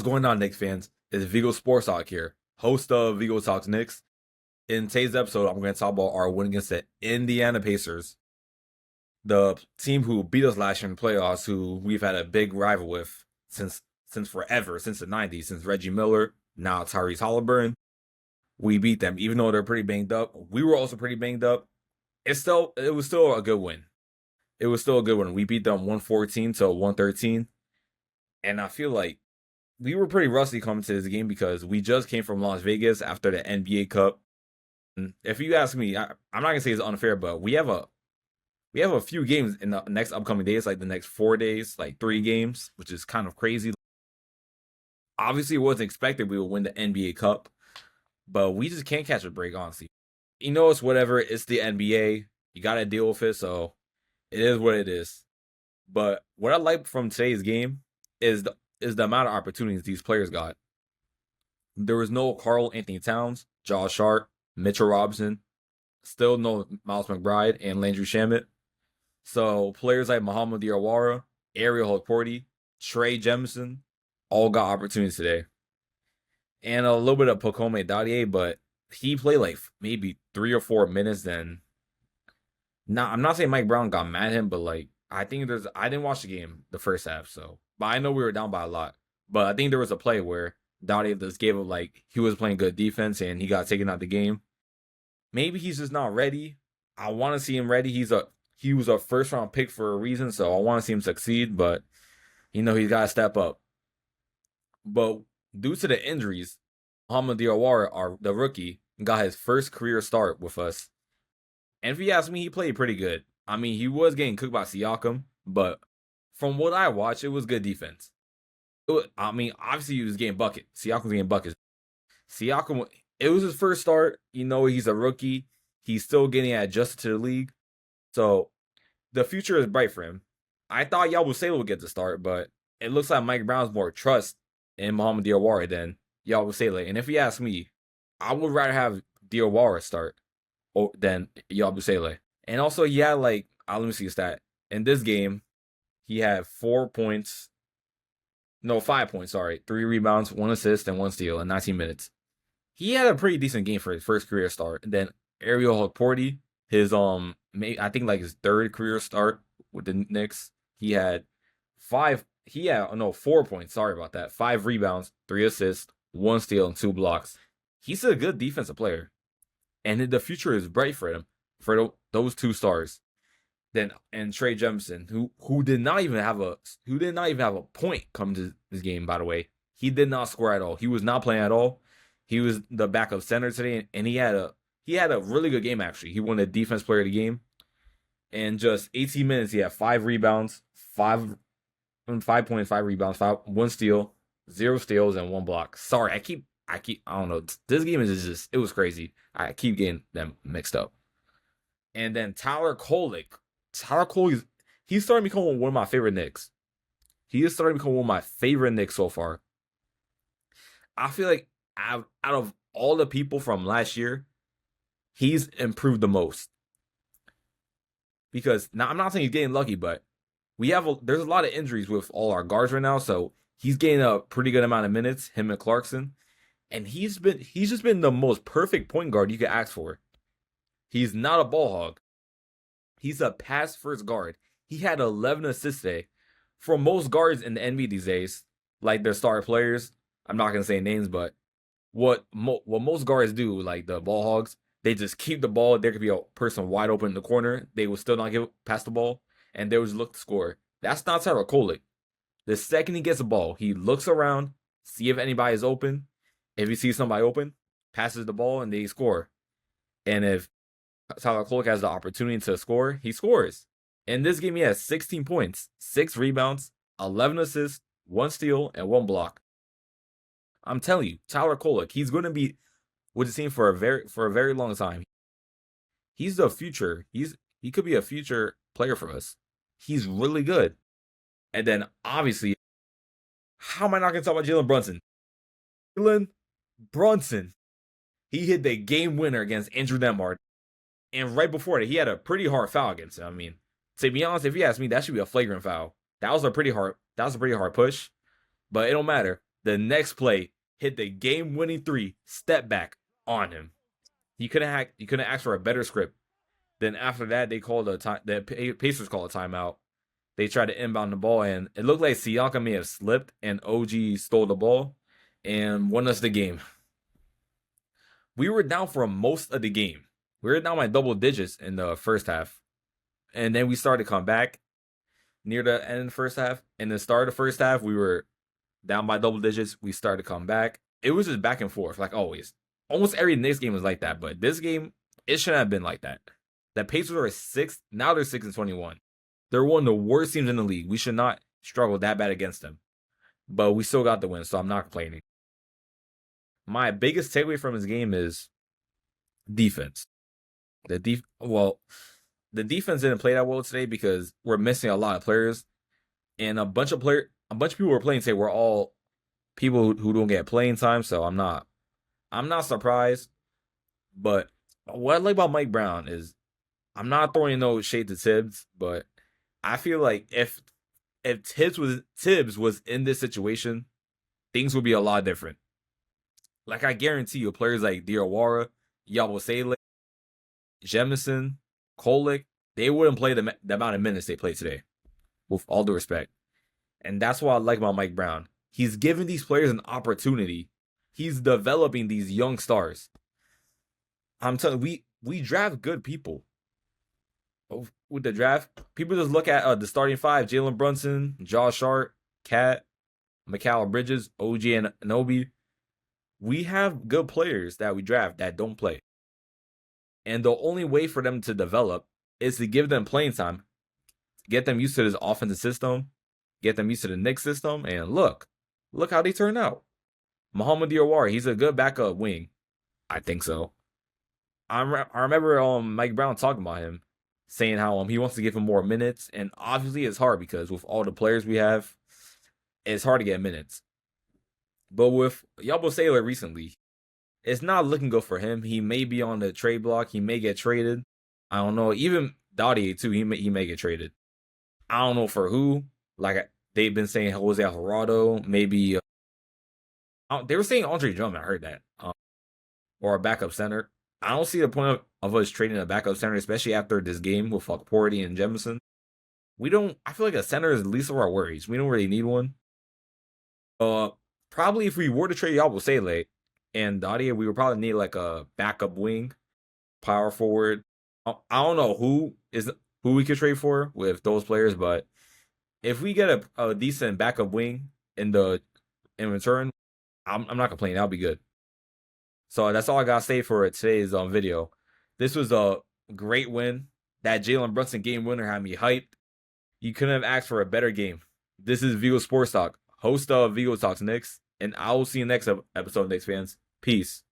going on, Knicks fans? It's Vigo Sports Talk here, host of Vigo Talks Knicks. In today's episode, I'm going to talk about our win against the Indiana Pacers, the team who beat us last year in the playoffs, who we've had a big rival with since forever, since the '90s, since Reggie Miller, now Tyrese Halliburton. We beat them, even though they're pretty banged up. We were also pretty banged up. It was still a good win. It was still a good one. We beat them 114 to 113, and I feel like we were pretty rusty coming to this game because we just came from Las Vegas after the NBA Cup. And if you ask me, I'm not gonna say it's unfair, but we have a few games in the next upcoming days, like the next 4 days, like 3 games, which is kind of crazy. Obviously, it wasn't expected we would win the NBA Cup, but we just can't catch a break, honestly. You know, it's whatever. It's the NBA. You gotta deal with it, so it is what it is. But what I like from today's game is the amount of opportunities these players got. There was no Karl Anthony Towns, Josh Hart, Mitchell Robinson, still no Miles McBride, and Landry Shamet. So players like Muhammad Diawara, Ariel Hukporti, Trey Jemison, all got opportunities today. And a little bit of Pokome Dadier, but he played like maybe 3 or 4 minutes then. Now, I'm not saying Mike Brown got mad at him, but like I didn't watch the game the first half, so but I know we were down by a lot. But I think there was a play where Dadier just gave up like he was playing good defense and he got taken out the game. Maybe he's just not ready. I want to see him ready. He was a first round pick for a reason, so I want to see him succeed, but he's got to step up. But due to the injuries, Muhammad Diawara, the rookie, got his first career start with us. And if you ask me, he played pretty good. I mean, he was getting cooked by Siakam, but from what I watched, it was good defense. Obviously, he was getting buckets. Siakam was getting buckets. Siakam, it was his first start. He's a rookie. He's still getting adjusted to the league. So, the future is bright for him. I thought Yabusele would get the start, but it looks like Mike Brown's more trust in Muhammad Diawara than Yabusele. And if you ask me, I would rather have Diawara start than Yabusele. And also, he had let me see a stat. In this game, he had 5 points, 3 rebounds, 1 assist, and 1 steal in 19 minutes. He had a pretty decent game for his first career start. And then Ariel Hukporti, his I think like his 3rd career start with the Knicks, he had 4 points. Sorry about that. 5 rebounds, 3 assists, 1 steal, and 2 blocks. He's a good defensive player, and the future is bright for him for those 2 stars. And Trey Jemison, who did not even have a point come to this game. By the way, he did not score at all. He was not playing at all. He was the backup center today, and he had a really good game actually. He won the defense player of the game. In just 18 minutes, he had 5 rebounds, 5 points, 5 rebounds, 1 steal, 0 steals, and 1 block. Sorry, I don't know. This game is just, it was crazy. I keep getting them mixed up. And then Tyler Kolek, he's starting to become one of my favorite Knicks. He is starting to become one of my favorite Knicks so far. I feel like out of all the people from last year, he's improved the most. Because now I'm not saying he's getting lucky, but there's a lot of injuries with all our guards right now, so he's getting a pretty good amount of minutes, him and Clarkson. And he's just been the most perfect point guard you could ask for. He's not a ball hog. He's a pass-first guard. He had 11 assists today. For most guards in the NBA these days, like their star players, I'm not going to say names, but what most guards do, like the ball hogs, they just keep the ball. There could be a person wide open in the corner. They will still not pass the ball, and they will just look to score. That's not Tyler Kolek. The second he gets the ball, he looks around, see if anybody is open. If he sees somebody open, passes the ball, and they score. And if Tyler Kolek has the opportunity to score, he scores. In this game, he has 16 points, 6 rebounds, 11 assists, 1 steal, and 1 block. I'm telling you, Tyler Kolek, he's going to be with the team for a very long time. He's the future. He could be a future player for us. He's really good. And then obviously, how am I not going to talk about Jalen Brunson? Jalen Brunson, he hit the game winner against Andrew Nembhard. And right before that, he had a pretty hard foul against him. I mean, to be honest, if you ask me, that should be a flagrant foul. That was a pretty hard push, but it don't matter. The next play, hit the game-winning 3, step back on him. You couldn't ask for a better script. Then after that, they called the Pacers called a timeout. They tried to inbound the ball, and it looked like Siakam may have slipped, and OG stole the ball and won us the game. We were down for most of the game. We were down by double digits in the first half. And then we started to come back near the end of the first half. And the start of the first half, we were down by double digits. We started to come back. It was just back and forth, like always. Almost every Knicks game was like that. But this game, it shouldn't have been like that. The Pacers are 6th. Now they're 6-21. They're one of the worst teams in the league. We should not struggle that bad against them. But we still got the win, so I'm not complaining. My biggest takeaway from this game is defense. The defense didn't play that well today because we're missing a lot of players, and a bunch of people were playing today were all people who don't get playing time. So I'm not surprised. But what I like about Mike Brown is I'm not throwing no shade to Tibbs, but I feel like if Tibbs was in this situation, things would be a lot different. Like, I guarantee you, players like Diawara, Yabusele, Jemison, Kolek, they wouldn't play the amount of minutes they played today, with all due respect. And that's what I like about Mike Brown. He's giving these players an opportunity. He's developing these young stars. I'm telling you, we draft good people. With the draft, people just look at the starting 5: Jalen Brunson, Josh Hart, Cat, Mikal Bridges, OG Anunoby. We have good players that we draft that don't play. And the only way for them to develop is to give them playing time, get them used to this offensive system, get them used to the Knicks system, and look how they turn out. Muhammad Diawara, he's a good backup wing. I think so. I remember Mike Brown talking about him, saying how he wants to give him more minutes, and obviously it's hard because with all the players we have, it's hard to get minutes. But with Yabusele recently, it's not looking good for him. He may be on the trade block. He may get traded. I don't know. Even Dottie too. He may get traded. I don't know for who. Like they've been saying, Jose Alvarado. Maybe they were saying Andre Drummond. I heard that. Or a backup center. I don't see the point of us trading a backup center, especially after this game with Porty and Jemison. I feel like a center is the least of our worries. We don't really need one. Probably if we were to trade Yabusele and Dottie, we would probably need like a backup wing, power forward. I don't know who we could trade for with those players, but if we get a decent backup wing in return, I'm not complaining. That'll be good. So that's all I gotta say for today's video. This was a great win. That Jalen Brunson game winner had me hyped. You couldn't have asked for a better game. This is Vigo Sports Talk, host of Vigo Talks Knicks, and I will see you next episode, Knicks fans. Peace.